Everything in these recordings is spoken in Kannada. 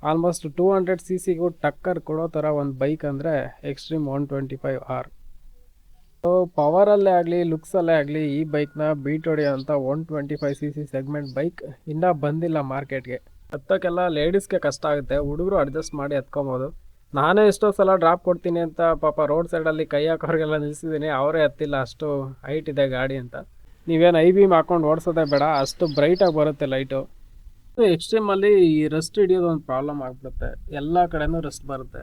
ಆಲ್ಮೋಸ್ಟ್ 200 ಸಿ ಸಿಗೂ ಟಕ್ಕರ್ ಕೊಡೋ ಥರ ಒಂದು ಬೈಕ್ ಅಂದರೆ ಎಕ್ಸ್ಟ್ರೀಮ್ 125R. ಸೊ ಪವರಲ್ಲೇ ಆಗಲಿ ಲುಕ್ಸಲ್ಲೇ ಆಗಲಿ ಈ ಬೈಕ್ನ ಬೀಟ್ ಹೊಡೆಯೋಂಥ 125 ಸಿ ಸಿ ಸೆಗ್ಮೆಂಟ್ ಬೈಕ್ ಇನ್ನೂ ಬಂದಿಲ್ಲ ಮಾರ್ಕೆಟ್ಗೆ. ಹತ್ತಕ್ಕೆಲ್ಲ ಲೇಡೀಸ್ಗೆ ಕಷ್ಟ ಆಗುತ್ತೆ, ಹುಡುಗರು ಅಡ್ಜಸ್ಟ್ ಮಾಡಿ ಹತ್ಕೊಬೋದು. ನಾನೇ ಎಷ್ಟೋ ಸಲ ಡ್ರಾಪ್ ಕೊಡ್ತೀನಿ ಅಂತ ಪಾಪ ರೋಡ್ ಸೈಡಲ್ಲಿ ಕೈ ಹಾಕೋರಿಗೆಲ್ಲ ನಿಲ್ಲಿಸಿದ್ದೀನಿ, ಅವರೇ ಹತ್ತಿಲ್ಲ, ಅಷ್ಟು ಹೈಟ್ ಇದೆ ಗಾಡಿ ಅಂತ. ನೀವೇನು ಐ ಬೀಮ್ ಹಾಕೊಂಡು ಓಡಿಸೋದೇ ಬೇಡ, ಅಷ್ಟು ಬ್ರೈಟಾಗಿ ಬರುತ್ತೆ ಲೈಟು. ಎಕ್ಸ್ಟ್ರೀಮಲ್ಲಿ ಈ ರಸ್ಟ್ ಹಿಡಿಯೋದು ಒಂದು ಪ್ರಾಬ್ಲಮ್ ಆಗಿಬಿಡುತ್ತೆ, ಎಲ್ಲ ಕಡೆನೂ ರಸ್ಟ್ ಬರುತ್ತೆ.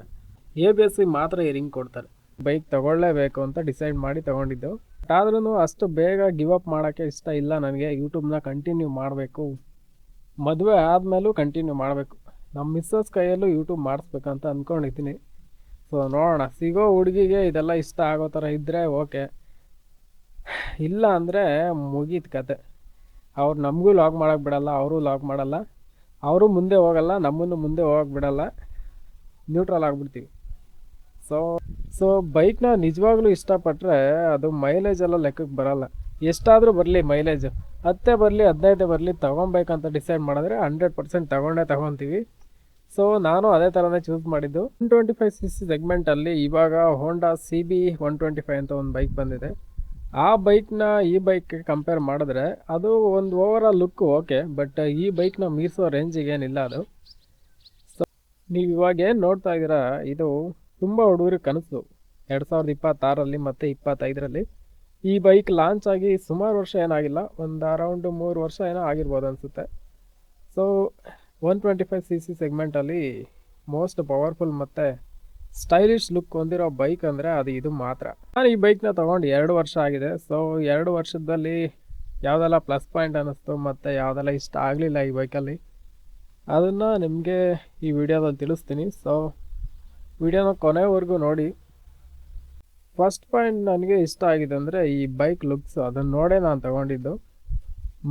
ABS ಮಾತ್ರ ಈ ರಿಂಗ್ ಕೊಡ್ತಾರೆ. ಬೈಕ್ ತೊಗೊಳ್ಳೇಬೇಕು ಅಂತ ಡಿಸೈಡ್ ಮಾಡಿ ತೊಗೊಂಡಿದ್ದು. ಆದ್ರೂ ಅಷ್ಟು ಬೇಗ ಗಿವ್ ಅಪ್ ಮಾಡೋಕ್ಕೆ ಇಷ್ಟ ಇಲ್ಲ ನನಗೆ. ಯೂಟ್ಯೂಬ್ನ ಕಂಟಿನ್ಯೂ ಮಾಡಬೇಕು, ಮದುವೆ ಆದಮೇಲೂ ಕಂಟಿನ್ಯೂ ಮಾಡಬೇಕು. ನಮ್ಮ ಮಿಸ್ಸಸ್ ಕೈಯಲ್ಲೂ ಯೂಟ್ಯೂಬ್ ಮಾಡಿಸ್ಬೇಕಂತ ಅಂದ್ಕೊಂಡಿದ್ದೀನಿ. ಸೊ ನೋಡೋಣ, ಸಿಗೋ ಹುಡುಗಿಗೆ ಇದೆಲ್ಲ ಇಷ್ಟ ಆಗೋ ಥರ ಇದ್ದರೆ ಓಕೆ, ಇಲ್ಲ ಅಂದರೆ ಮುಗೀತು ಕತೆ. ಅವ್ರು ನಮಗೂ ಲಾಗ್ ಮಾಡೋಕ್ಕೆ ಬಿಡಲ್ಲ, ಅವರು ಲಾಗ್ ಮಾಡಲ್ಲ, ಅವರು ಮುಂದೆ ಹೋಗಲ್ಲ, ನಮ್ಮನ್ನು ಮುಂದೆ ಹೋಗಕ್ಕೆ ಬಿಡಲ್ಲ, ನ್ಯೂಟ್ರಲ್ ಆಗಿಬಿಡ್ತೀವಿ. ಸೊ ಬೈಕ್ನ ನಿಜವಾಗ್ಲೂ ಇಷ್ಟಪಟ್ಟರೆ ಅದು ಮೈಲೇಜೆಲ್ಲ ಲೆಕ್ಕಕ್ಕೆ ಬರಲ್ಲ. ಎಷ್ಟಾದರೂ ಬರಲಿ ಮೈಲೇಜ್, 10 ಬರಲಿ 15 ಬರಲಿ, ತೊಗೊಬೇಕಂತ ಡಿಸೈಡ್ ಮಾಡಿದ್ರೆ 100% ತೊಗೊತೀವಿ. ಸೊ ನಾನು ಅದೇ ಥರನೇ ಚೂಸ್ ಮಾಡಿದ್ದು. 125 ಸಿ ಸಿ ಸೆಗ್ಮೆಂಟಲ್ಲಿ ಇವಾಗ ಹೋಂಡಾ CB 125 ಅಂತ ಒಂದು ಬೈಕ್ ಬಂದಿದೆ. ಆ ಬೈಕ್ನ ಈ ಬೈಕ್ಗೆ ಕಂಪೇರ್ ಮಾಡಿದ್ರೆ ಅದು ಒಂದು over all look okay, but ಈ ಬೈಕ್ನ ಮೀರಿಸೋ ರೇಂಜಿಗೆ ಏನಿಲ್ಲ ಅದು. ಸೊ ನೀವು ಇವಾಗ ಏನು ನೋಡ್ತಾ ಇದ್ದೀರಾ, ಇದು ತುಂಬ ಹುಡುಗರಿಗೆ ಕನಸು. 2026ರಲ್ಲಿ ಮತ್ತು 25ರಲ್ಲಿ ಈ ಬೈಕ್ ಲಾಂಚ್ ಆಗಿ ಸುಮಾರು ವರ್ಷ ಏನಾಗಿಲ್ಲ, ಒಂದು ಅರೌಂಡ್ 3 ವರ್ಷ ಏನೋ ಆಗಿರ್ಬೋದು ಅನಿಸುತ್ತೆ. ಸೊ 125 ಸಿ ಸಿ ಸೆಗ್ಮೆಂಟಲ್ಲಿ ಮೋಸ್ಟ್ ಪವರ್ಫುಲ್ ಮತ್ತು ಸ್ಟೈಲಿಶ್ ಲುಕ್ ಹೊಂದಿರೋ ಬೈಕ್ ಅಂದರೆ ಅದು ಇದು ಮಾತ್ರ. ನಾನು ಈ ಬೈಕ್ನ ತೊಗೊಂಡು 2 ವರ್ಷ ಆಗಿದೆ. ಸೊ 2 ವರ್ಷದಲ್ಲಿ ಯಾವುದೆಲ್ಲ ಪ್ಲಸ್ ಪಾಯಿಂಟ್ ಅನ್ನಿಸ್ತು ಮತ್ತು ಯಾವುದೆಲ್ಲ ಇಷ್ಟ ಆಗಲಿಲ್ಲ ಈ ಬೈಕಲ್ಲಿ, ಅದನ್ನು ನಿಮಗೆ ಈ ವಿಡಿಯೋದಲ್ಲಿ ತಿಳಿಸ್ತೀನಿ. ಸೊ ವಿಡಿಯೋನ ಕೊನೆವರೆಗೂ ನೋಡಿ. ಫಸ್ಟ್ ಪಾಯಿಂಟ್ ನನಗೆ ಇಷ್ಟ ಆಗಿದೆ ಅಂದರೆ ಈ ಬೈಕ್ ಲುಕ್ಸ್, ಅದನ್ನು ನೋಡೇ ನಾನು ತೊಗೊಂಡಿದ್ದು.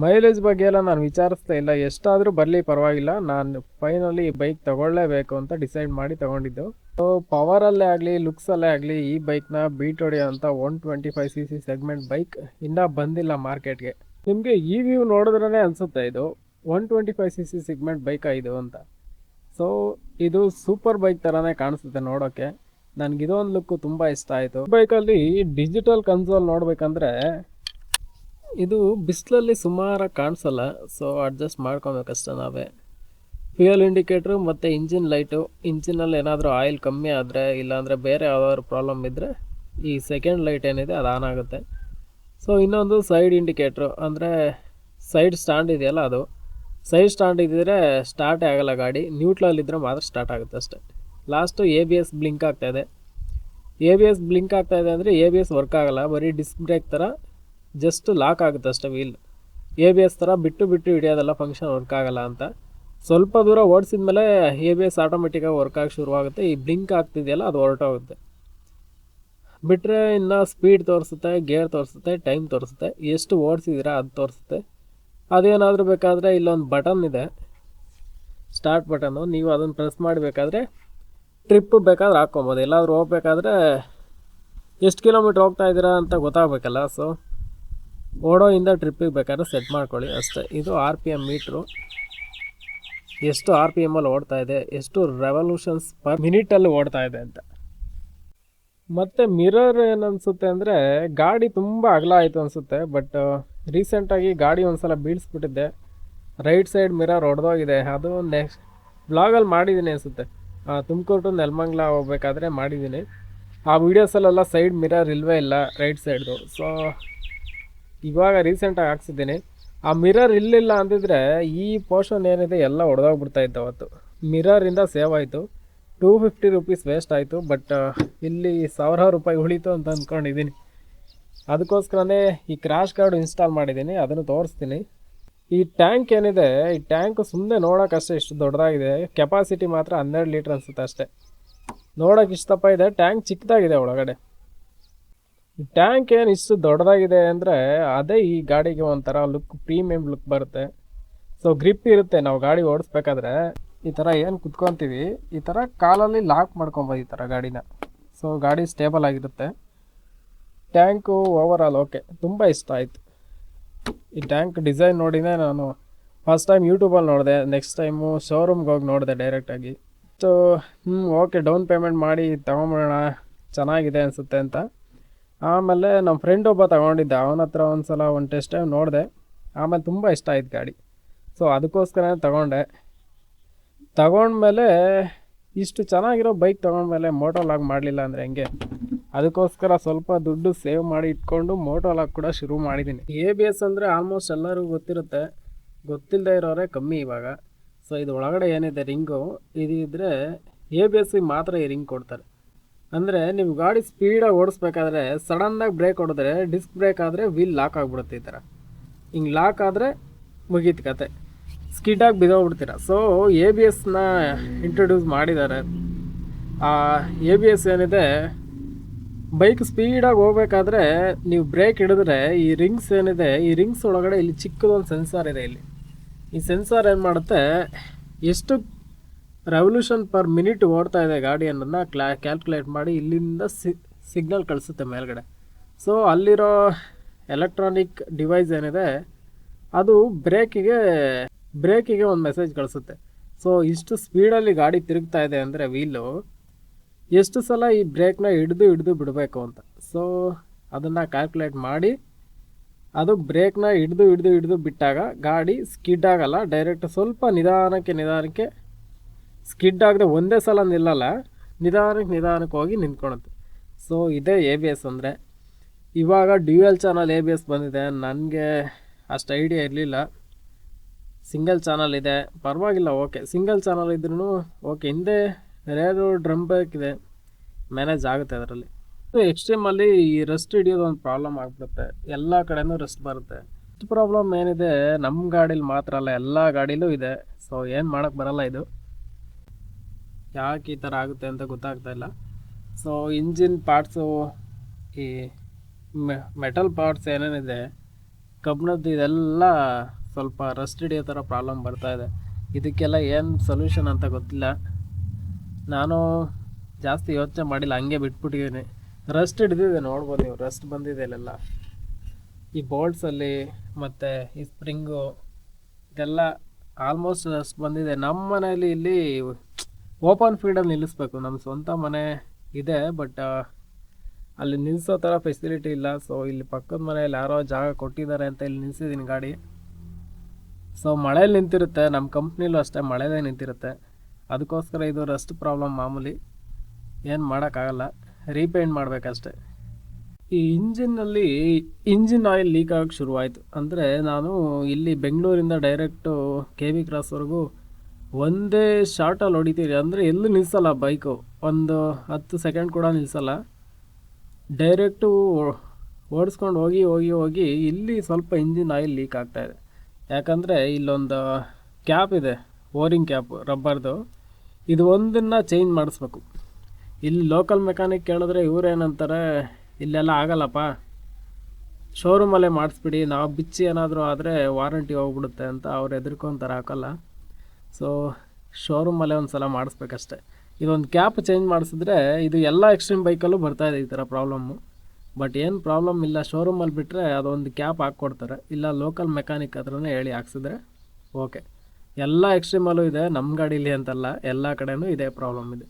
ಮೈಲೇಜ್ ಬಗ್ಗೆ ಎಲ್ಲ ನಾನು ವಿಚಾರಿಸ್ತಾ ಇಲ್ಲ, ಎಷ್ಟಾದರೂ ಬರಲಿ ಪರವಾಗಿಲ್ಲ, ನಾನು ಫೈನಲಿ ಈ ಬೈಕ್ ತೊಗೊಳ್ಳೇಬೇಕು ಅಂತ ಡಿಸೈಡ್ ಮಾಡಿ ತೊಗೊಂಡಿದ್ದು. ಸೊ ಪವರಲ್ಲೇ ಆಗಲಿ ಲುಕ್ಸಲ್ಲೇ ಆಗಲಿ ಈ ಬೈಕ್ನ ಬೀಟ್ ಹೊಡೆಯೋಂಥ 125 ಸಿ ಸಿ ಸೆಗ್ಮೆಂಟ್ ಬೈಕ್ ಇನ್ನೂ ಬಂದಿಲ್ಲ ಮಾರ್ಕೆಟ್ಗೆ. ನಿಮಗೆ ಈ ವ್ಯೂ ನೋಡಿದ್ರೇ ಅನಿಸುತ್ತೆ ಇದು 125 ಸಿ ಸಿ ಸೆಗ್ಮೆಂಟ್ ಬೈಕ್ ಇದು ಅಂತ. ಸೊ ಇದು ಸೂಪರ್ ಬೈಕ್ ಥರನೇ ಕಾಣಿಸುತ್ತೆ ನೋಡೋಕ್ಕೆ. ನನಗಿದೊಂದು ಲುಕ್ಕು ತುಂಬ ಇಷ್ಟ ಆಯಿತು. ಬೈಕಲ್ಲಿ ಡಿಜಿಟಲ್ ಕನ್ಸೋಲ್ ನೋಡಬೇಕಂದ್ರೆ ಇದು ಬಿಸಿಲಲ್ಲಿ ಸುಮಾರಾಗಿ ಕಾಣಿಸಲ್ಲ, ಸೊ ಅಡ್ಜಸ್ಟ್ ಮಾಡ್ಕೊಬೇಕಷ್ಟೆ ನಾವೇ. ಫ್ಯೂಯಲ್ ಇಂಡಿಕೇಟ್ರು ಮತ್ತು ಇಂಜಿನ್ ಲೈಟು, ಇಂಜಿನಲ್ಲಿ ಏನಾದರೂ ಆಯಿಲ್ ಕಮ್ಮಿ ಆದರೆ ಇಲ್ಲಾಂದರೆ ಬೇರೆ ಯಾವ್ದಾದ್ರು ಪ್ರಾಬ್ಲಮ್ ಇದ್ದರೆ ಈ ಸೆಕೆಂಡ್ ಲೈಟ್ ಏನಿದೆ ಅದು ಆನ್ ಆಗುತ್ತೆ. ಸೊ ಇನ್ನೊಂದು ಸೈಡ್ ಇಂಡಿಕೇಟ್ರು, ಅಂದರೆ ಸೈಡ್ ಸ್ಟ್ಯಾಂಡ್ ಇದೆಯಲ್ಲ, ಅದು ಸೈಡ್ ಸ್ಟ್ಯಾಂಡ್ ಇದ್ದರೆ ಸ್ಟಾರ್ಟೇ ಆಗೋಲ್ಲ ಗಾಡಿ, ನ್ಯೂಟ್ರಲ್ಲಿದ್ದರೆ ಮಾತ್ರ ಸ್ಟಾರ್ಟ್ ಆಗುತ್ತೆ ಅಷ್ಟೇ. ಲಾಸ್ಟು ABS ಬ್ಲಿಂಕ್ ಆಗ್ತಾಯಿದೆ. ABS ಬ್ಲಿಂಕ್ ಆಗ್ತಾಯಿದೆ ಅಂದರೆ ABS ವರ್ಕ್ ಆಗೋಲ್ಲ, ಬರೀ ಡಿಸ್ಕ್ ಬ್ರೇಕ್ ಥರ ಜಸ್ಟ್ ಲಾಕ್ ಆಗುತ್ತೆ ಅಷ್ಟೇ ವೀಲ್. ABS ಥರ ಬಿಟ್ಟು ಹಿಡಿಯೋದೆಲ್ಲ ಫಂಕ್ಷನ್ ವರ್ಕ್ ಆಗೋಲ್ಲ ಅಂತ. ಸ್ವಲ್ಪ ದೂರ ಓಡಿಸಿದ ಮೇಲೆ ABS ಆಟೋಮೆಟಿಕ್ಕಾಗಿ ವರ್ಕ್ ಆಗಿ ಶುರುವಾಗುತ್ತೆ. ಈ ಬ್ಲಿಂಕ್ ಆಗ್ತಿದೆಯಲ್ಲ ಅದು ಹೊರಟೋಗುತ್ತೆ. ಬಿಟ್ಟರೆ ಇನ್ನು ಸ್ಪೀಡ್ ತೋರಿಸುತ್ತೆ, ಗೇರ್ ತೋರಿಸುತ್ತೆ, ಟೈಮ್ ತೋರಿಸುತ್ತೆ, ಎಷ್ಟು ಓಡಿಸಿದ್ದೀರಾ ಅದು ತೋರಿಸುತ್ತೆ. ಅದೇನಾದರೂ ಬೇಕಾದರೆ ಇಲ್ಲೊಂದು ಬಟನ್ ಇದೆ, ಸ್ಟಾರ್ಟ್ ಬಟನ್ನು, ನೀವು ಅದನ್ನು ಪ್ರೆಸ್ ಮಾಡಬೇಕಾದ್ರೆ ಟ್ರಿಪ್ ಬೇಕಾದ್ರೆ ಹಾಕ್ಕೊಬೋದು. ಎಲ್ಲಾದರೂ ಹೋಗ್ಬೇಕಾದ್ರೆ ಎಷ್ಟು ಕಿಲೋಮೀಟ್ರ್ ಹೋಗ್ತಾ ಇದ್ದೀರಾ ಅಂತ ಗೊತ್ತಾಗಬೇಕಲ್ಲ, ಸೊ ಓಡೋಯಿಂದ ಟ್ರಿಪ್ಪಿಗೆ ಬೇಕಾದ್ರೆ ಸೆಟ್ ಮಾಡ್ಕೊಳ್ಳಿ ಅಷ್ಟೇ. ಇದು RPM ಮೀಟ್ರು, ಎಷ್ಟು RPMಲ್ಲಿ ಓಡ್ತಾ ಇದೆ, ಎಷ್ಟು ರೆವಲ್ಯೂಷನ್ಸ್ ಪರ್ ಮಿನಿಟಲ್ಲಿ ಓಡ್ತಾ ಇದೆ ಅಂತ. ಮತ್ತು ಮಿರರ್ ಏನನ್ಸುತ್ತೆ ಅಂದರೆ ಗಾಡಿ ತುಂಬ ಅಗಲ ಆಯಿತು ಅನಿಸುತ್ತೆ, ಬಟ್ ರೀಸೆಂಟಾಗಿ ಗಾಡಿ ಒಂದು ಸಲ ಬೀಳಿಸ್ಬಿಟ್ಟಿದ್ದೆ, ರೈಟ್ ಸೈಡ್ ಮಿರರ್ ಹೊಡೆದೋಗಿದೆ. ಅದು ನೆಕ್ಸ್ಟ್ ಬ್ಲಾಗಲ್ಲಿ ಮಾಡಿದ್ದೀನಿ ಅನಿಸುತ್ತೆ, ತುಮಕೂರು ಟು ನೆಲಮಂಗಲ ಹೋಗ್ಬೇಕಾದ್ರೆ ಮಾಡಿದ್ದೀನಿ. ಆ ವೀಡಿಯೋಸಲ್ಲೆಲ್ಲ ಸೈಡ್ ಮಿರರ್ ಇಲ್ಲವೇ ಇಲ್ಲ ರೈಟ್ ಸೈಡ್ದು. ಸೊ ಇವಾಗ ರೀಸೆಂಟಾಗಿ ಹಾಕ್ಸಿದ್ದೀನಿ. ಆ ಮಿರರ್ ಇಲ್ಲಿಲ್ಲ ಅಂದಿದ್ರೆ ಈ ಪೋರ್ಷನ್ ಏನಿದೆ ಎಲ್ಲ ಹೊಡೆದೋಗ್ಬಿಡ್ತಾಯಿತ್ತು ಅವತ್ತು. ಮಿರರಿಂದ ಸೇವ್ ಆಯಿತು, 250 ರೂಪೀಸ್ ವೇಸ್ಟ್ ಆಯಿತು, ಬಟ್ ಇಲ್ಲಿ 1000 ರೂಪಾಯಿ ಉಳೀತು ಅಂತ ಅಂದ್ಕೊಂಡಿದ್ದೀನಿ. ಅದಕ್ಕೋಸ್ಕರನೇ ಈ ಕ್ರ್ಯಾಶ್ ಗಾರ್ಡ್ ಇನ್ಸ್ಟಾಲ್ ಮಾಡಿದ್ದೀನಿ, ಅದನ್ನು ತೋರಿಸ್ತೀನಿ. ಈ ಟ್ಯಾಂಕ್ ಏನಿದೆ, ಈ ಟ್ಯಾಂಕ್ ಸುಮ್ಮನೆ ನೋಡೋಕ್ಕಷ್ಟೇ ಇಷ್ಟು ದೊಡ್ಡದಾಗಿದೆ, ಕೆಪಾಸಿಟಿ ಮಾತ್ರ 12 ಲೀಟ್ರ್ ಅನಿಸುತ್ತೆ ಅಷ್ಟೇ. ನೋಡೋಕೆ ಇಷ್ಟಪ್ಪ ಇದೆ, ಟ್ಯಾಂಕ್ ಚಿಕ್ಕದಾಗಿದೆ ಒಳಗಡೆ. ಈ ಟ್ಯಾಂಕ್ ಏನು ಇಷ್ಟು ದೊಡ್ಡದಾಗಿದೆ ಅಂದರೆ ಅದೇ ಈ ಗಾಡಿಗೆ ಒಂಥರ ಲುಕ್, ಪ್ರೀಮಿಯಂ ಲುಕ್ ಬರುತ್ತೆ. ಸೊ ಗ್ರಿಪ್ ಇರುತ್ತೆ, ನಾವು ಗಾಡಿ ಓಡಿಸ್ಬೇಕಾದ್ರೆ ಈ ಥರ ಏನು ಕುತ್ಕೊತೀವಿ, ಈ ಥರ ಕಾಲಲ್ಲಿ ಲಾಕ್ ಮಾಡ್ಕೊಬೋದು ಈ ಥರ ಗಾಡಿನ. ಸೊ ಗಾಡಿ ಸ್ಟೇಬಲ್ ಆಗಿರುತ್ತೆ. ಟ್ಯಾಂಕು ಓವರ್ ಆಲ್ ಓಕೆ, ತುಂಬ ಇಷ್ಟ ಆಯಿತು. ಈ ಟ್ಯಾಂಕ್ ಡಿಸೈನ್ ನೋಡಿನೇ ನಾನು ಫಸ್ಟ್ ಟೈಮ್ ಯೂಟ್ಯೂಬಲ್ಲಿ ನೋಡಿದೆ, ನೆಕ್ಸ್ಟ್ ಟೈಮು ಶೋರೂಮ್ಗೆ ಹೋಗಿ ನೋಡಿದೆ ಡೈರೆಕ್ಟಾಗಿ. ಸೊ ಓಕೆ, ಡೌನ್ ಪೇಮೆಂಟ್ ಮಾಡಿ ತೊಗೊಂಬಿಡೋಣ, ಚೆನ್ನಾಗಿದೆ ಅನಿಸುತ್ತೆ ಅಂತ. ಆಮೇಲೆ ನಮ್ಮ ಫ್ರೆಂಡ್ ಒಬ್ಬ ತೊಗೊಂಡಿದ್ದೆ, ಅವನ ಹತ್ರ ಒಂದು ಸಲ ಒಂದು ಟೆಸ್ಟ್ ಟೈಮ್ ನೋಡಿದೆ. ಆಮೇಲೆ ತುಂಬ ಇಷ್ಟ ಆಯ್ತು ಗಾಡಿ. ಸೊ ಅದಕ್ಕೋಸ್ಕರ ತಗೊಂಡ್ಮೇಲೆ ಇಷ್ಟು ಚೆನ್ನಾಗಿರೋ ಬೈಕ್ ತೊಗೊಂಡ್ಮೇಲೆ ಮೋಟೋ ಲಾಗ್ ಮಾಡಲಿಲ್ಲ ಅಂದರೆ ಹೆಂಗೆ? ಅದಕ್ಕೋಸ್ಕರ ಸ್ವಲ್ಪ ದುಡ್ಡು ಸೇವ್ ಮಾಡಿ ಇಟ್ಕೊಂಡು ಮೋಟೋ ಲಾಗ್ ಕೂಡ ಶುರು ಮಾಡಿದ್ದೀನಿ. ABS ಅಂದರೆ ಆಲ್ಮೋಸ್ಟ್ ಎಲ್ಲರಿಗೂ ಗೊತ್ತಿರುತ್ತೆ, ಗೊತ್ತಿಲ್ಲದೆ ಇರೋರೇ ಕಮ್ಮಿ ಇವಾಗ. ಸೊ ಇದು ಒಳಗಡೆ ಏನಿದೆ ರಿಂಗು, ಇದಿದ್ರೆ ABSಗೆ ಮಾತ್ರ ಈ ರಿಂಗ್ ಕೊಡ್ತಾರೆ. ಅಂದರೆ ನೀವು ಗಾಡಿ ಸ್ಪೀಡಾಗಿ ಓಡಿಸ್ಬೇಕಾದ್ರೆ ಸಡನ್ನಾಗಿ ಬ್ರೇಕ್ ಹೊಡೆದ್ರೆ, ಡಿಸ್ಕ್ ಬ್ರೇಕ್ ಆದರೆ ವೀಲ್ ಲಾಕ್ ಆಗಿಬಿಡುತ್ತೆ. ಈ ಥರ ಹಿಂಗೆ ಲಾಕ್ ಆದರೆ ಮುಗೀತು ಕತೆ, ಸ್ಕಿಡ್ಡಾಗಿ ಬಿದ್ದೋಗ್ಬಿಡ್ತೀರ. ಸೊ ABSನ ಇಂಟ್ರೊಡ್ಯೂಸ್ ಮಾಡಿದ್ದಾರೆ. ಆ ABS ಏನಿದೆ, ಬೈಕ್ ಸ್ಪೀಡಾಗಿ ಹೋಗ್ಬೇಕಾದ್ರೆ ನೀವು ಬ್ರೇಕ್ ಹಿಡಿದ್ರೆ ಈ ರಿಂಗ್ಸ್ ಏನಿದೆ, ಈ ರಿಂಗ್ಸ್ ಒಳಗಡೆ ಇಲ್ಲಿ ಚಿಕ್ಕದೊಂದು ಸೆನ್ಸಾರ್ ಇದೆ. ಇಲ್ಲಿ ಈ ಸೆನ್ಸಾರ್ ಏನು ಮಾಡುತ್ತೆ, ಎಷ್ಟು ರೆವಲ್ಯೂಷನ್ ಪರ್ ಮಿನಿಟ್ ಓಡ್ತಾ ಇದೆ ಗಾಡಿ ಅನ್ನೋದನ್ನ ಕ್ಯಾಲ್ಕುಲೇಟ್ ಮಾಡಿ ಇಲ್ಲಿಂದ ಸಿಗ್ನಲ್ ಕಳಿಸುತ್ತೆ ಮೇಲ್ಗಡೆ. ಸೊ ಅಲ್ಲಿರೋ ಎಲೆಕ್ಟ್ರಾನಿಕ್ ಡಿವೈಸ್ ಏನಿದೆ ಅದು ಬ್ರೇಕಿಗೆ ಒಂದು ಮೆಸೇಜ್ ಕಳಿಸುತ್ತೆ. ಸೊ ಇಷ್ಟು ಸ್ಪೀಡಲ್ಲಿ ಗಾಡಿ ತಿರುಗ್ತಾ ಇದೆ ಅಂದರೆ ವೀಲು ಎಷ್ಟು ಸಲ ಈ ಬ್ರೇಕ್ನ ಹಿಡಿದು ಬಿಡಬೇಕು ಅಂತ. ಸೊ ಅದನ್ನು ಕ್ಯಾಲ್ಕುಲೇಟ್ ಮಾಡಿ ಅದು ಬ್ರೇಕ್ನ ಹಿಡಿದು ಬಿಟ್ಟಾಗ ಗಾಡಿ ಸ್ಕಿಡ್ ಆಗಲ್ಲ, ಡೈರೆಕ್ಟ್ ಸ್ವಲ್ಪ ನಿಧಾನಕ್ಕೆ ಸ್ಕಿಡ್ ಆಗದೆ ಒಂದೇ ಸಲ ನಿಲ್ಲಲ್ಲ, ನಿಧಾನಕ್ಕೆ ಹೋಗಿ ನಿಂತ್ಕೊಳುತ್ತೆ. ಸೊ ಇದೇ ABS ಅಂದರೆ. ಇವಾಗ ಡ್ಯೂಯಲ್ ಚಾನಲ್ ABS ಬಂದಿದೆ, ನನಗೆ ಅಷ್ಟು ಐಡಿಯಾ ಇರಲಿಲ್ಲ. ಸಿಂಗಲ್ ಚಾನಲ್ ಇದೆ, ಪರವಾಗಿಲ್ಲ, ಓಕೆ. ಸಿಂಗಲ್ ಚಾನಲ್ ಇದ್ರೂ ಓಕೆ. ಹಿಂದೆ ರೇರು ಡ್ರಮ್ ಬ್ರೇಕ್ ಇದೆ, ಮ್ಯಾನೇಜ್ ಆಗುತ್ತೆ ಅದರಲ್ಲಿ. ಎಕ್ಸ್ಟ್ರೀಮಲ್ಲಿ ಈ ರಸ್ಟ್ ಹಿಡಿಯೋದು ಒಂದು ಪ್ರಾಬ್ಲಮ್ ಆಗಿಬಿಡುತ್ತೆ, ಎಲ್ಲ ಕಡೆನೂ ರಸ್ಟ್ ಬರುತ್ತೆ. ಇಷ್ಟು ಪ್ರಾಬ್ಲಮ್ ಏನಿದೆ ನಮ್ಮ ಗಾಡೀಲಿ ಮಾತ್ರ ಅಲ್ಲ, ಎಲ್ಲ ಗಾಡೀಲೂ ಇದೆ. ಸೊ ಏನು ಮಾಡೋಕ್ಕೆ ಬರಲ್ಲ, ಇದು ಯಾಕೆ ಈ ಥರ ಆಗುತ್ತೆ ಅಂತ ಗೊತ್ತಾಗ್ತಾ ಇಲ್ಲ. ಸೊ ಇಂಜಿನ್ ಪಾರ್ಟ್ಸು, ಈ ಮೆಟಲ್ ಪಾರ್ಟ್ಸ್ ಏನೇನಿದೆ ಕಬ್ಬಿಣದ್ದು, ಇದೆಲ್ಲ ಸ್ವಲ್ಪ ರಸ್ಟ್ ಹಿಡಿಯೋ ಥರ ಪ್ರಾಬ್ಲಮ್ ಬರ್ತಾಯಿದೆ. ಇದಕ್ಕೆಲ್ಲ ಏನು ಸೊಲ್ಯೂಷನ್ ಅಂತ ಗೊತ್ತಿಲ್ಲ. ನಾನು ಜಾಸ್ತಿ ಯೋಚನೆ ಮಾಡಿಲ್ಲ, ಹಂಗೆ ಬಿಟ್ಬಿಟ್ಟಿದ್ದೀನಿ. ರಸ್ಟ್ ಹಿಡಿದಿದೆ, ನೋಡ್ಬೋದು ನೀವು, ರಸ್ಟ್ ಬಂದಿದೆ ಇಲ್ಲೆಲ್ಲ ಈ ಬೋಲ್ಟ್ಸಲ್ಲಿ ಮತ್ತು ಈ ಸ್ಪ್ರಿಂಗು, ಇದೆಲ್ಲ ಆಲ್ಮೋಸ್ಟ್ ರಸ್ಟ್ ಬಂದಿದೆ. ನಮ್ಮ ಮನೆಯಲ್ಲಿ ಇಲ್ಲಿ ಓಪನ್ ಫೀಲ್ಡಲ್ಲಿ ನಿಲ್ಲಿಸ್ಬೇಕು, ನಮ್ಮ ಸ್ವಂತ ಮನೆ ಇದೆ, ಬಟ್ ಅಲ್ಲಿ ನಿಲ್ಲಿಸೋ ಥರ ಫೆಸಿಲಿಟಿ ಇಲ್ಲ. ಸೊ ಇಲ್ಲಿ ಪಕ್ಕದ ಮನೆಯಲ್ಲಿ ಯಾರೋ ಜಾಗ ಕೊಟ್ಟಿದ್ದಾರೆ ಅಂತ ಇಲ್ಲಿ ನಿಲ್ಲಿಸಿದ್ದೀನಿ ಗಾಡಿ. ಸೊ ಮಳೇಲಿ ನಿಂತಿರುತ್ತೆ, ನಮ್ಮ ಕಂಪ್ನಿಲೂ ಅಷ್ಟೇ ಮಳೆದೇ ನಿಂತಿರುತ್ತೆ. ಅದಕ್ಕೋಸ್ಕರ ಇದು ರಸ್ಟ್ ಪ್ರಾಬ್ಲಮ್ ಮಾಮೂಲಿ, ಏನು ಮಾಡೋಕ್ಕಾಗಲ್ಲ, ರೀಪೇಂಟ್ ಮಾಡಬೇಕಷ್ಟೆ. ಈ ಇಂಜಿನ್ ಆಯಿಲ್ ಲೀಕ್ ಆಗೋಕ್ಕೆ ಶುರುವಾಯಿತು. ಅಂದರೆ ನಾನು ಇಲ್ಲಿ ಬೆಂಗಳೂರಿಂದ ಡೈರೆಕ್ಟು KV ಕ್ರಾಸ್ವರೆಗೂ ಒಂದೇ ಶಾರ್ಟಲ್ಲಿ ಹೊಡಿತೀರಿ, ಅಂದರೆ ಎಲ್ಲೂ ನಿಲ್ಲಿಸಲ್ಲ ಬೈಕು, ಒಂದು 10 ಸೆಕೆಂಡ್ ಕೂಡ ನಿಲ್ಲಿಸಲ್ಲ. ಡೈರೆಕ್ಟು ಓಡಿಸ್ಕೊಂಡು ಹೋಗಿ ಇಲ್ಲಿ ಸ್ವಲ್ಪ ಇಂಜಿನ್ ಆಯಿಲ್ ಲೀಕ್ ಆಗ್ತಾಯಿದೆ. ಯಾಕಂದರೆ ಇಲ್ಲೊಂದು ಕ್ಯಾಪ್ ಇದೆ, ಓರಿಂಗ್ ಕ್ಯಾಪ್ ರಬ್ಬರ್ದು, ಇದು ಒಂದನ್ನು ಚೇಂಜ್ ಮಾಡಿಸ್ಬೇಕು. ಇಲ್ಲಿ ಲೋಕಲ್ ಮೆಕ್ಯಾನಿಕ್ ಕೇಳಿದ್ರೆ ಇವರೇನಂತಾರೆ, ಇಲ್ಲೆಲ್ಲ ಆಗಲ್ಲಪ್ಪ, ಶೋರೂಮಲ್ಲೇ ಮಾಡಿಸ್ಬಿಡಿ, ನಾವು ಬಿಚ್ಚಿ ಏನಾದರೂ ಆದರೆ ವಾರಂಟಿ ಹೋಗ್ಬಿಡುತ್ತೆ ಅಂತ ಅವ್ರು ಹೆದರ್ಕೊಂತಾರೆ, ಹಾಕಲ್ಲ. ಸೊ ಶೋರೂಮಲ್ಲೇ ಒಂದು ಸಲ ಮಾಡಿಸ್ಬೇಕಷ್ಟೆ. ಇದೊಂದು ಕ್ಯಾಪ್ ಚೇಂಜ್ ಮಾಡಿಸಿದ್ರೆ ಇದು ಎಲ್ಲ ಎಕ್ಸ್ಟ್ರೀಮ್ ಬೈಕಲ್ಲೂ ಬರ್ತಾಯಿದೆ ಈ ಥರ ಪ್ರಾಬ್ಲಮ್ಮು. ಬಟ್ ಏನು ಪ್ರಾಬ್ಲಮ್ ಇಲ್ಲ, ಶೋರೂಮಲ್ಲಿ ಬಿಟ್ಟರೆ ಅದೊಂದು ಕ್ಯಾಪ್ ಹಾಕ್ಕೊಡ್ತಾರೆ, ಇಲ್ಲ ಲೋಕಲ್ ಮೆಕ್ಯಾನಿಕ್ ಹತ್ರನೇ ಹೇಳಿ ಹಾಕ್ಸಿದ್ರೆ ಓಕೆ. ಎಲ್ಲ ಎಕ್ಸ್ಟ್ರೀಮಲ್ಲೂ ಇದೆ, ನಮ್ಮ ಗಾಡೀಲಿ ಅಂತಲ್ಲ, ಎಲ್ಲ ಕಡೆನೂ ಇದೇ ಪ್ರಾಬ್ಲಮ್ ಇದೆ.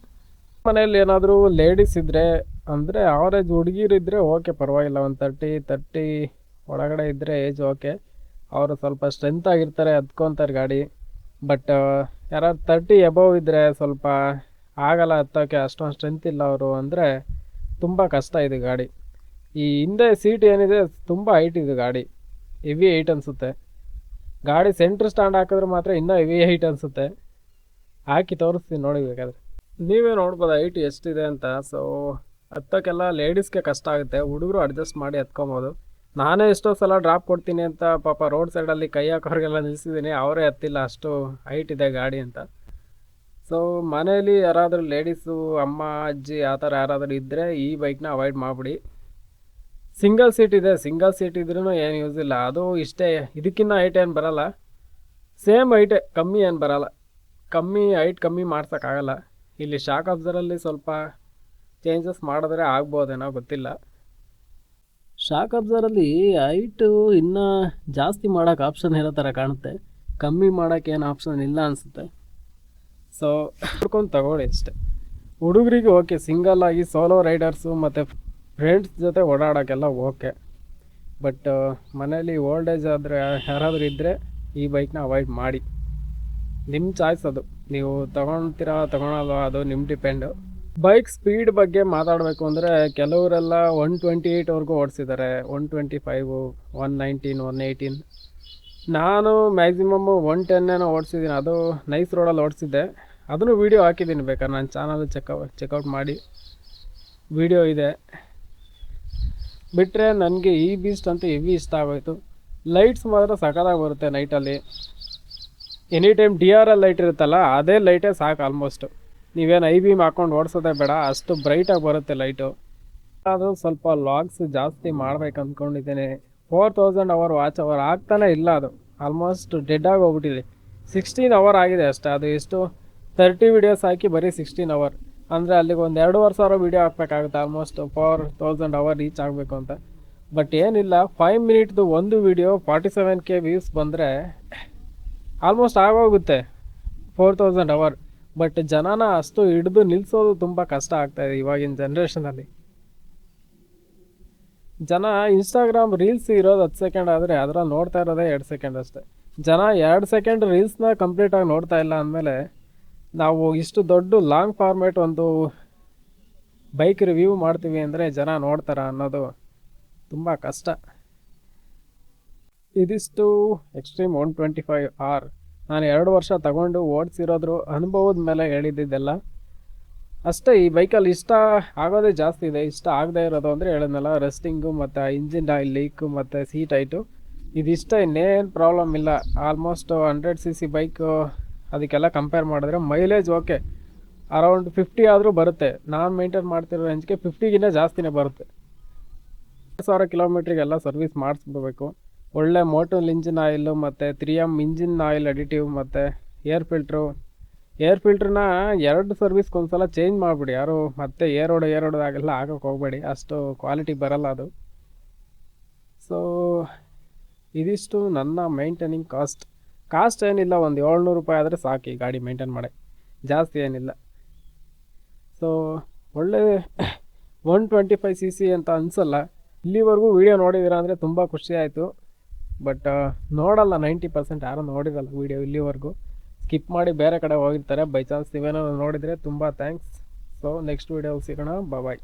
ಮನೆಯಲ್ಲಿ ಏನಾದರೂ ಲೇಡೀಸ್ ಇದ್ದರೆ, ಅಂದರೆ ಅವರೇಜ್ ಹುಡುಗಿರಿದ್ದರೆ ಓಕೆ, ಪರವಾಗಿಲ್ಲ, ಒಂದು 30 ಒಳಗಡೆ ಇದ್ದರೆ ಏಜ್ ಓಕೆ, ಅವರು ಸ್ವಲ್ಪ ಸ್ಟ್ರೆಂತ್ ಆಗಿರ್ತಾರೆ, ಹತ್ಕೊತಾರೆ ಗಾಡಿ. ಬಟ್ ಯಾರಾದ್ರು 30 ಎಬೋವ್ ಇದ್ದರೆ ಸ್ವಲ್ಪ ಆಗಲ್ಲ ಹತ್ತೋಕ್ಕೆ, ಅಷ್ಟೊಂದು ಸ್ಟ್ರೆಂತ್ ಇಲ್ಲ ಅವರು ಅಂದರೆ ತುಂಬ ಕಷ್ಟ ಇದೆ ಗಾಡಿ. ಈ ಹಿಂದೆ ಸೀಟ್ ಏನಿದೆ ತುಂಬ ಹೈಟ್ ಇದೆ ಗಾಡಿ, ಹೆವಿ ಹೈಟ್ ಅನಿಸುತ್ತೆ. ಗಾಡಿ ಸೆಂಟ್ರ್ ಸ್ಟ್ಯಾಂಡ್ ಹಾಕಿದ್ರೆ ಮಾತ್ರ ಇನ್ನೂ ಹೆವಿ ಹೈಟ್ ಅನಿಸುತ್ತೆ. ಹಾಕಿ ತೋರಿಸ್ತೀನಿ ನೋಡಿ, ಬೇಕಾದರೆ ನೀವೇ ನೋಡ್ಬೋದು ಹೈಟ್ ಎಷ್ಟಿದೆ ಅಂತ. ಸೊ ಹತ್ತೋಕ್ಕೆಲ್ಲ ಲೇಡೀಸ್ಗೆ ಕಷ್ಟ ಆಗುತ್ತೆ, ಹುಡುಗರು ಅಡ್ಜಸ್ಟ್ ಮಾಡಿ ಹತ್ಕೊಬೋದು. ನಾನೇ ಎಷ್ಟೋ ಸಲ ಡ್ರಾಪ್ ಕೊಡ್ತೀನಿ ಅಂತ ಪಾಪ ರೋಡ್ ಸೈಡಲ್ಲಿ ಕೈ ಹಾಕೋರಿಗೆಲ್ಲ ನಿಲ್ಲಿಸಿದ್ದೀನಿ, ಅವರೇ ಹತ್ತಿಲ್ಲ, ಅಷ್ಟು ಹೈಟ್ ಇದೆ ಗಾಡಿ ಅಂತ. ಸೊ ಮನೇಲಿ ಯಾರಾದರೂ ಲೇಡೀಸು, ಅಮ್ಮ ಅಜ್ಜಿ ಆ ಥರ ಯಾರಾದರೂ ಇದ್ದರೆ ಈ ಬೈಕ್ನ ಅವಾಯ್ಡ್ ಮಾಡಿಬಿಡಿ. ಸಿಂಗಲ್ ಸೀಟ್ ಇದೆ, ಸಿಂಗಲ್ ಸೀಟ್ ಇದ್ರೂ ಏನು ಯೂಸ್ ಇಲ್ಲ, ಅದು ಇಷ್ಟೇ, ಇದಕ್ಕಿಂತ ಹೈಟ್ ಏನು ಬರೋಲ್ಲ, ಸೇಮ್ ಹೈಟೇ, ಕಮ್ಮಿ ಏನು ಬರೋಲ್ಲ, ಹೈಟ್ ಕಮ್ಮಿ ಮಾಡ್ಸೋಕ್ಕಾಗಲ್ಲ. ಇಲ್ಲಿ ಶಾಕ್ ಅಬ್ಸರಲ್ಲಿ ಸ್ವಲ್ಪ ಚೇಂಜಸ್ ಮಾಡಿದ್ರೆ ಆಗ್ಬೋದೇನೋ ಗೊತ್ತಿಲ್ಲ. ಶಾಕ್ ಅಬ್ಸರಲ್ಲಿ ಹೈಟು ಇನ್ನೂ ಜಾಸ್ತಿ ಮಾಡೋಕ್ಕೆ ಆಪ್ಷನ್ ಇರೋ ಥರ ಕಾಣುತ್ತೆ. ಕಮ್ಮಿ ಮಾಡೋಕ್ಕೆ ಏನು ಆಪ್ಷನ್ ಇಲ್ಲ ಅನಿಸುತ್ತೆ. ಸೊ ಹುಡ್ಕೊಂಡು ತಗೊಳ್ಳಿ ಅಷ್ಟೆ. ಹುಡುಗರಿಗೆ ಓಕೆ, ಸಿಂಗಲ್ ಆಗಿ ಸೋಲೋ ರೈಡರ್ಸು ಮತ್ತು ಫ್ರೆಂಡ್ಸ್ ಜೊತೆ ಓಡಾಡೋಕ್ಕೆಲ್ಲ ಓಕೆ. ಬಟ್ ಮನೇಲಿ ಓಲ್ಡ್ ಏಜ್ ಆದರೆ ಯಾರಾದರೂ ಇದ್ದರೆ ಈ ಬೈಕ್ನ ಅವಾಯ್ಡ್ ಮಾಡಿ. ನಿಮ್ಮ ಚಾಯ್ಸ್ ಅದು, ನೀವು ತೊಗೊಳ್ತೀರಾ ತೊಗೊಳಲ್ವ ಅದು ನಿಮ್ಮ ಡಿಪೆಂಡು. ಬೈಕ್ ಸ್ಪೀಡ್ ಬಗ್ಗೆ ಮಾತಾಡಬೇಕು ಅಂದರೆ ಕೆಲವರೆಲ್ಲ 128ವರೆಗೂ ಓಡಿಸಿದ್ದಾರೆ, 125, 119, 118. ನಾನು ಮ್ಯಾಕ್ಸಿಮಮ್ಮು 110 ಓಡಿಸಿದ್ದೀನಿ. ಅದು ನೈಸ್ ರೋಡಲ್ಲಿ ಓಡಿಸಿದ್ದೆ. ಅದನ್ನು ವೀಡಿಯೋ ಹಾಕಿದ್ದೀನಿ, ಬೇಕಾದ್ರೆ ನನ್ನ ಚಾನಲ್ ಚೆಕ್ಔಟ್ ಮಾಡಿ, ವೀಡಿಯೋ ಇದೆ. ಬಿಟ್ಟರೆ ನನಗೆ ಈ ಬೀಸ್ಟ್ ಅಂತೂ ಹೆವಿ ಇಷ್ಟ ಆಗೋಯ್ತು. ಲೈಟ್ಸ್ ಮಾತ್ರ ಸಖತ್ತಾಗಿ ಬರುತ್ತೆ ನೈಟಲ್ಲಿ. ಎನಿ ಟೈಮ್ DRL ಲೈಟ್ ಇರುತ್ತಲ್ಲ, ಅದೇ ಲೈಟೇ ಸಾಕು ಆಲ್ಮೋಸ್ಟು. ನೀವೇನು ಐ ಬೀಮ್ ಹಾಕ್ಕೊಂಡು ಓಡಿಸೋದೇ ಬೇಡ, ಅಷ್ಟು ಬ್ರೈಟಾಗಿ ಬರುತ್ತೆ ಲೈಟು. ಅದು ಸ್ವಲ್ಪ ಲಾಗ್ಸ್ ಜಾಸ್ತಿ ಮಾಡ್ಬೇಕು ಅಂದ್ಕೊಂಡಿದ್ದೇನೆ. 4000 ವಾಚ್ ಅವರ್ ಆಗ್ತಾನೆ ಇಲ್ಲ, ಅದು ಆಲ್ಮೋಸ್ಟ್ ಡೆಡ್ ಆಗಿ ಹೋಗ್ಬಿಟ್ಟಿದೆ. 16 ಅವರ್ ಆಗಿದೆ ಅಷ್ಟೇ. ಅದು ಎಷ್ಟು 30 ವೀಡಿಯೋಸ್ ಹಾಕಿ ಬರೀ 16 ಅವರ್ ಅಂದರೆ ಅಲ್ಲಿಗೆ ಒಂದು 2500 ವೀಡಿಯೋ ಹಾಕಬೇಕಾಗುತ್ತೆ ಆಲ್ಮೋಸ್ಟ್ 4000 ಅವರ್ ರೀಚ್ ಆಗಬೇಕು ಅಂತ. ಬಟ್ ಏನಿಲ್ಲ, 5 ಮಿನಿಟ್ದು ಒಂದು ವೀಡಿಯೋ 47K ವ್ಯೂಸ್ ಬಂದರೆ ಆಲ್ಮೋಸ್ಟ್ ಆಗೋಗುತ್ತೆ 4000 ಅವರ್. ಬಟ್ ಜನನ ಅಷ್ಟು ಹಿಡಿದು ನಿಲ್ಲಿಸೋದು ತುಂಬ ಕಷ್ಟ ಆಗ್ತಾಯಿದೆ ಇವಾಗಿನ ಜನ್ರೇಷನಲ್ಲಿ. ಜನ ಇನ್ಸ್ಟಾಗ್ರಾಮ್ ರೀಲ್ಸ್ ಇರೋದು 10 ಸೆಕೆಂಡ್ ಆದರೆ ಅದರಲ್ಲಿ ನೋಡ್ತಾ ಇರೋದೇ 2 ಸೆಕೆಂಡ್ ಅಷ್ಟೇ. ಜನ 2 ಸೆಕೆಂಡ್ ರೀಲ್ಸ್ನ ಕಂಪ್ಲೀಟಾಗಿ ನೋಡ್ತಾ ಇಲ್ಲ ಅಂದಮೇಲೆ ನಾವು ಇಷ್ಟು ದೊಡ್ಡ ಲಾಂಗ್ ಫಾರ್ಮೇಟ್ ಒಂದು ಬೈಕ್ ರಿವ್ಯೂ ಮಾಡ್ತೀವಿ ಅಂದರೆ ಜನ ನೋಡ್ತಾರ ಅನ್ನೋದು ತುಂಬ ಕಷ್ಟ. ಇದಿಷ್ಟು ಎಕ್ಸ್ಟ್ರೀಮ್ 125R. ನಾನು 2 ವರ್ಷ ತಗೊಂಡು ಓಡಿಸಿರೋದ್ರ ಅನುಭವದ ಮೇಲೆ ಹೇಳಿದ್ದೆಲ್ಲ ಅಷ್ಟೇ. ಈ ಬೈಕಲ್ಲಿ ಇಷ್ಟ ಆಗೋದೇ ಜಾಸ್ತಿ ಇದೆ. ಇಷ್ಟ ಆಗದೆ ಇರೋದು ಅಂದರೆ ಹೇಳಿದ್ನಲ್ಲ, ರೆಸ್ಟಿಂಗು ಮತ್ತು ಇಂಜಿನ್ ಆಯಿಲ್ ಲೀಕು ಮತ್ತು ಸೀಟ್ ಹೈಟು. ಇದಿಷ್ಟ, ಇನ್ನೇನು ಪ್ರಾಬ್ಲಮ್ ಇಲ್ಲ. ಆಲ್ಮೋಸ್ಟ್ 100cc ಬೈಕು ಅದಕ್ಕೆಲ್ಲ ಕಂಪೇರ್ ಮಾಡಿದ್ರೆ ಮೈಲೇಜ್ ಓಕೆ, ಅರೌಂಡ್ 50 ಆದರೂ ಬರುತ್ತೆ. ನಾನು ಮೇಂಟೈನ್ ಮಾಡ್ತಿರೋ ರೇಂಜ್ಗೆ 50ಗಿಂತ ಜಾಸ್ತಿನೇ ಬರುತ್ತೆ. 1000 ಕಿಲೋಮೀಟ್ರಿಗೆಲ್ಲ ಸರ್ವಿಸ್ ಮಾಡಿಸ್ಬಿಡ್ಬೇಕು. ಒಳ್ಳೆ ಮೋಟಲ್ ಇಂಜಿನ್ ಆಯಿಲು ಮತ್ತು 3M ಇಂಜಿನ್ ಆಯಿಲ್ ಅಡಿಟಿವ್ ಮತ್ತು ಏರ್ ಫಿಲ್ಟ್ರನ್ನ 2 ಸರ್ವಿಸ್ಗೆ ಒಂದ್ಸಲ ಚೇಂಜ್ ಮಾಡಿಬಿಡಿ. ಯಾರು ಮತ್ತೆ ಏರೋಡಾಗೆಲ್ಲ ಹಾಕೋಕ್ಕೆ ಹೋಗಬೇಡಿ, ಅಷ್ಟು ಕ್ವಾಲಿಟಿ ಬರಲ್ಲ ಅದು. ಸೊ ಇದಿಷ್ಟು ನನ್ನ ಮೇಂಟೈನಿಂಗ್ ಕಾಸ್ಟ್ ಏನಿಲ್ಲ, ಒಂದು 700 ರೂಪಾಯಿ ಆದರೆ ಸಾಕು ಈ ಗಾಡಿ ಮೇಂಟೈನ್ ಮಾಡೋಕ್ಕೆ, ಜಾಸ್ತಿ ಏನಿಲ್ಲ. ಸೊ ಒಳ್ಳೆ 125cc ಅಂತ ಅನಿಸಲ್ಲ. ಇಲ್ಲಿವರೆಗೂ ವೀಡಿಯೋ ನೋಡಿದ್ದೀರಾ ಅಂದರೆ ತುಂಬ ಖುಷಿ ಆಯಿತು. ಬಟ್ ನೋಡಲ್ಲ, 90% ಯಾರೂ ನೋಡಿರಲ್ಲ ವೀಡಿಯೋ ಇಲ್ಲಿವರೆಗೂ. ಸ್ಕಿಪ್ ಮಾಡಿ ಬೇರೆ ಕಡೆ ಹೋಗಿರ್ತಾರೆ. ಬೈ ಚಾನ್ಸ್ ನೀವೇನೋ ನೋಡಿದರೆ ತುಂಬ ಥ್ಯಾಂಕ್ಸ್. ಸೊ ನೆಕ್ಸ್ಟ್ ವೀಡಿಯೋ ಸಿಗೋಣ. ಬಾಯ್.